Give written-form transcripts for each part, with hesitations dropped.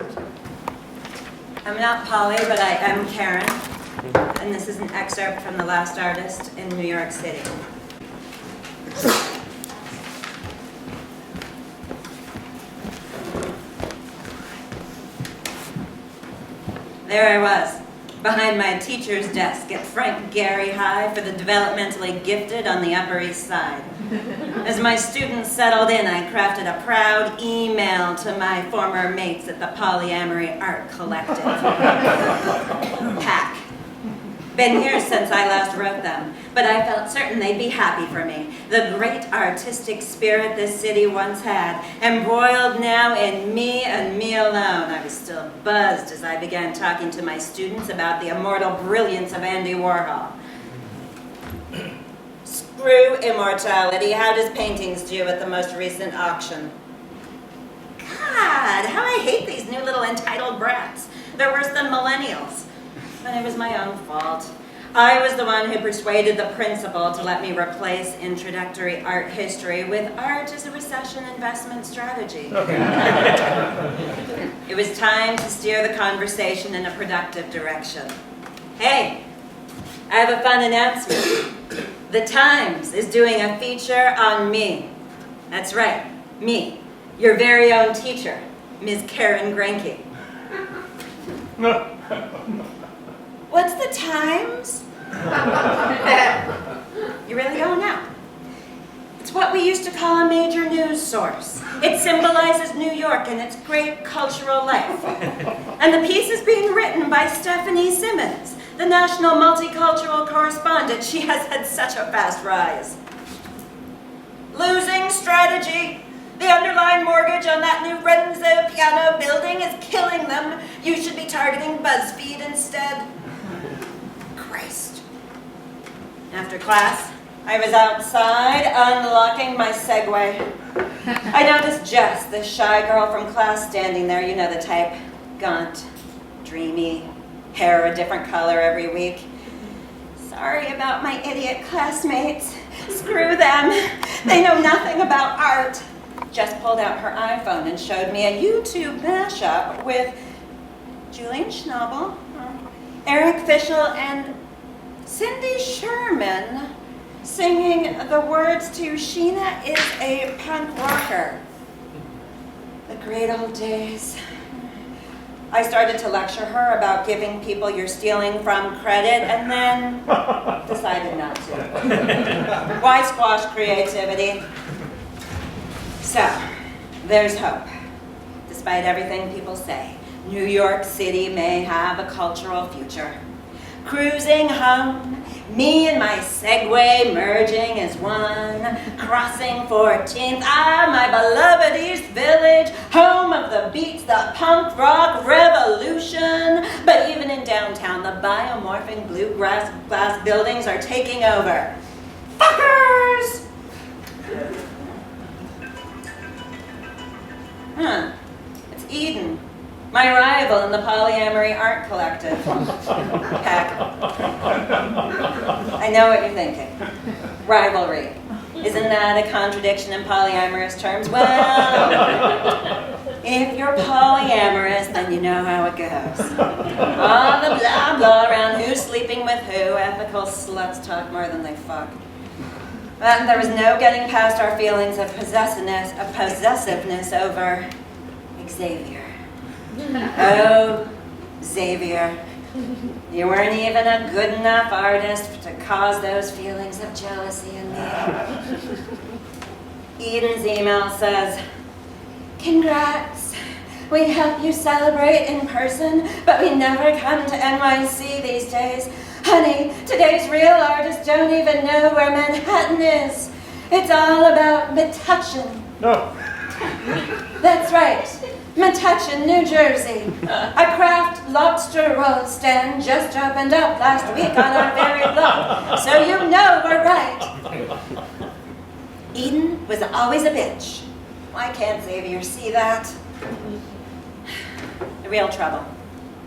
I'm not Polly, but I am Karen, and this is an excerpt from The Last Artist in New York City. There I was, behind my teacher's desk at Frank Gehry High for the developmentally gifted on the Upper East Side. As my students settled in, I crafted a proud email to my former mates at the Polyamory Art Collective. PAC. Been here since I last wrote them, but I felt certain they'd be happy for me. The great artistic spirit this city once had, embroiled now in me and me alone. I was still buzzed as I began talking to my students about the immortal brilliance of Andy Warhol. Screw immortality. How does paintings do at the most recent auction? God, how I hate these new little entitled brats. They're worse than millennials. But it was my own fault. I was the one who persuaded the principal to let me replace introductory art history with art as a recession investment strategy. It was time to steer the conversation in a productive direction. Hey, I have a fun announcement. The Times is doing a feature on me. That's right, me, your very own teacher, Ms. Karen Grenke. What's the Times? You really don't know? It's what we used to call a major news source. It symbolizes New York and its great cultural life. And the piece is being written by Stephanie Simmons, the national multicultural correspondent. She has had such a fast rise. Losing strategy. The underlying mortgage on that new Renzo piano building is killing them. You should be targeting BuzzFeed instead. Christ. After class, I was outside unlocking my Segway. I noticed Jess, the shy girl from class, standing there. You know the type. Gaunt, dreamy, hair a different color every week. Sorry about my idiot classmates. Screw them. They know nothing about art. Jess pulled out her iPhone and showed me a YouTube mashup with Julian Schnabel, Eric Fischel, and Cindy Sherman singing the words to Sheena is a Punk Rocker. The great old days. I started to lecture her about giving people you're stealing from credit, and then decided not to. Why squash creativity? So, there's hope. Despite everything people say, New York City may have a cultural future. Cruising home, me and my Segway merging as one, crossing 14th, my beloved East Village, home of the beats, the punk rock revolution. But even in downtown, the biomorphing bluegrass glass buildings are taking over. Fuckers! It's Eden, my rival in the Polyamory Art Collective. Heck. I know what you're thinking. Rivalry. Isn't that a contradiction in polyamorous terms? Well, if you're polyamorous, then you know how it goes. All the blah blah around who's sleeping with who, ethical sluts talk more than they fuck. But there was no getting past our feelings of possessiveness over Xavier. Oh, Xavier, you weren't even a good enough artist to cause those feelings of jealousy in me. Eden's email says, "Congrats. We help you celebrate in person, but we never come to NYC these days. Honey, today's real artists don't even know where Manhattan is. It's all about Metuchen." No. That's right. Metuchen, New Jersey. A craft lobster roll stand just opened up last week on our very block, so you know we're right. Eden was always a bitch. Why can't Xavier see that? The real trouble,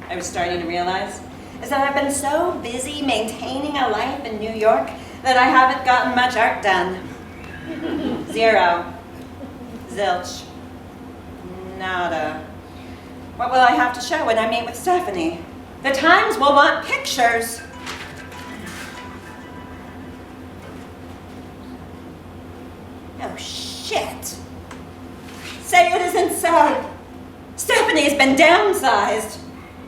I was starting to realize, is that I've been so busy maintaining a life in New York that I haven't gotten much art done. Zero. Zilch. Nada. What will I have to show when I meet with Stephanie? The Times will want pictures. Oh, shit. Say it isn't so. Stephanie's been downsized.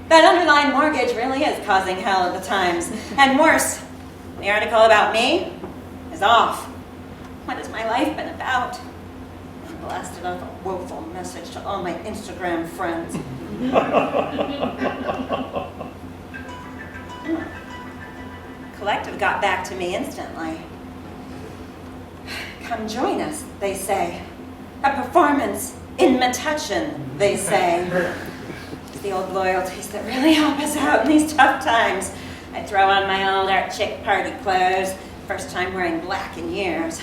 That underlying mortgage really is causing hell at the Times. And worse, the article about me is off. What has my life been about? I blasted off a woeful message to all my Instagram friends. Collective got back to me instantly. Come join us, they say. A performance in Metuchen, they say. It's the old loyalties that really help us out in these tough times. I throw on my old art chick party clothes. First time wearing black in years.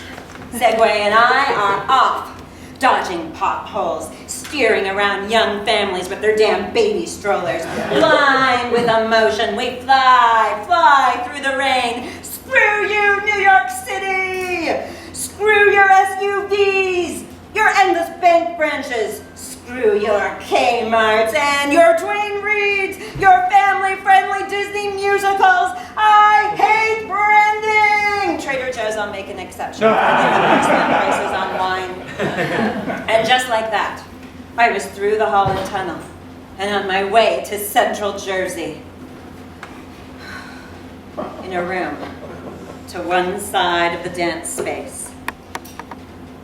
Segway and I are off. Dodging potholes, steering around young families with their damn baby strollers. Blind with emotion, we fly through the rain. Screw you, New York City! Screw your SUVs, your endless bank branches. Screw your Kmarts and your Duane Reeds, your family-friendly Disney musicals. I hate branding! Trader Joe's, I'll make an exception for the excellent prices on wine. And just like that, I was through the Holland Tunnel and on my way to Central Jersey. In a room to one side of the dance space,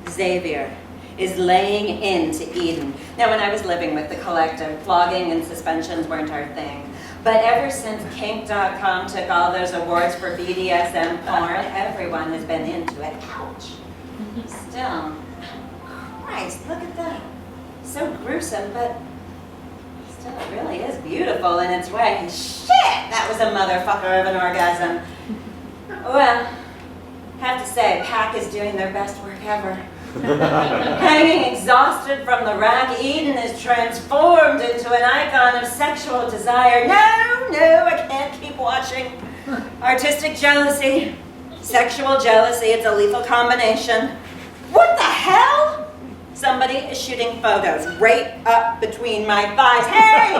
Xavier is laying into Eden. Now, when I was living with the collective, flogging and suspensions weren't our thing. But ever since Kink.com took all those awards for BDSM porn, everyone has been into it. Ouch. Still, Christ, look at that. So gruesome, but still it really is beautiful in its way. Shit, that was a motherfucker of an orgasm. Well, have to say, Pack is doing their best work ever. Hanging exhausted from the rack, Eden is transformed into an icon of sexual desire. No, I can't keep watching. Artistic jealousy, sexual jealousy, it's a lethal combination. What the hell? Somebody is shooting photos right up between my thighs. Hey,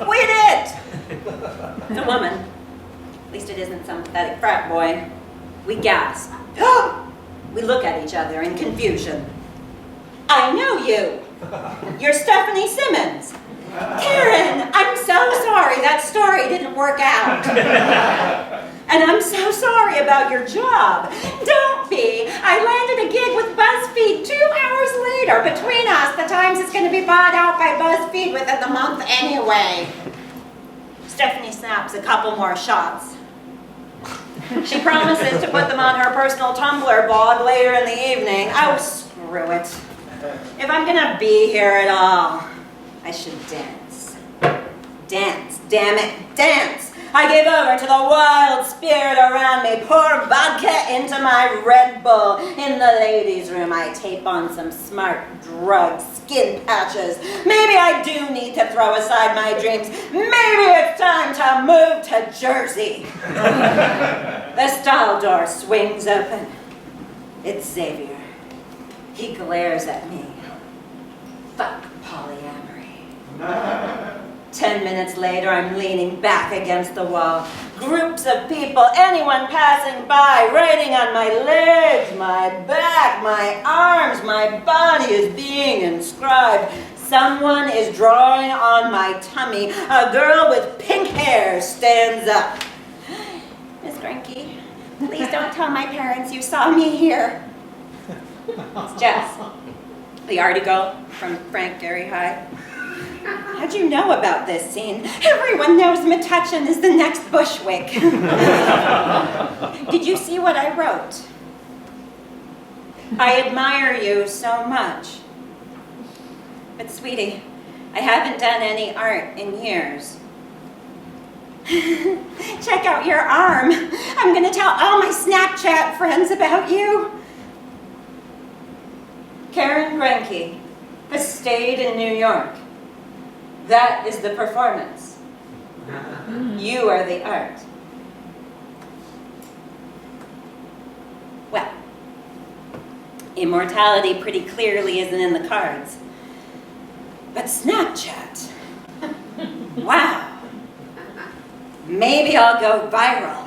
quit it! It's a woman. At least it isn't some pathetic frat boy. We gasp. We look at each other in confusion. I know you. You're Stephanie Simmons. Karen, I'm so sorry that story didn't work out. And I'm so sorry about your job. Don't be. I landed a gig with BuzzFeed 2 hours later. Between us, the Times is going to be bought out by BuzzFeed within the month anyway. Stephanie snaps a couple more shots. She promises to put them on her personal Tumblr blog later in the evening. Oh, screw it. If I'm gonna be here at all, I should dance. Dance, damn it, dance! I give over to the wild spirit around me, pour vodka into my Red Bull. In the ladies' room, I tape on some smart drugs, skin patches. Maybe I do need to throw aside my dreams. Maybe it's time to move to Jersey. The stall door swings open. It's Xavier. He glares at me. Fuck polyamory. 10 minutes later, I'm leaning back against the wall. Groups of people, anyone passing by, writing on my legs, my back, my arms, my body is being inscribed. Someone is drawing on my tummy. A girl with pink hair stands up. Miss Grenke, please don't tell my parents you saw me here. It's Jess, the article from Frank Gary High. How'd you know about this scene? Everyone knows Metuchen is the next Bushwick. Did you see what I wrote? I admire you so much. But sweetie, I haven't done any art in years. Check out your arm. I'm gonna tell all my Snapchat friends about you. Karen Grenke has stayed in New York. That is the performance. You are the art. Well, immortality pretty clearly isn't in the cards. But Snapchat, Wow. Maybe I'll go viral.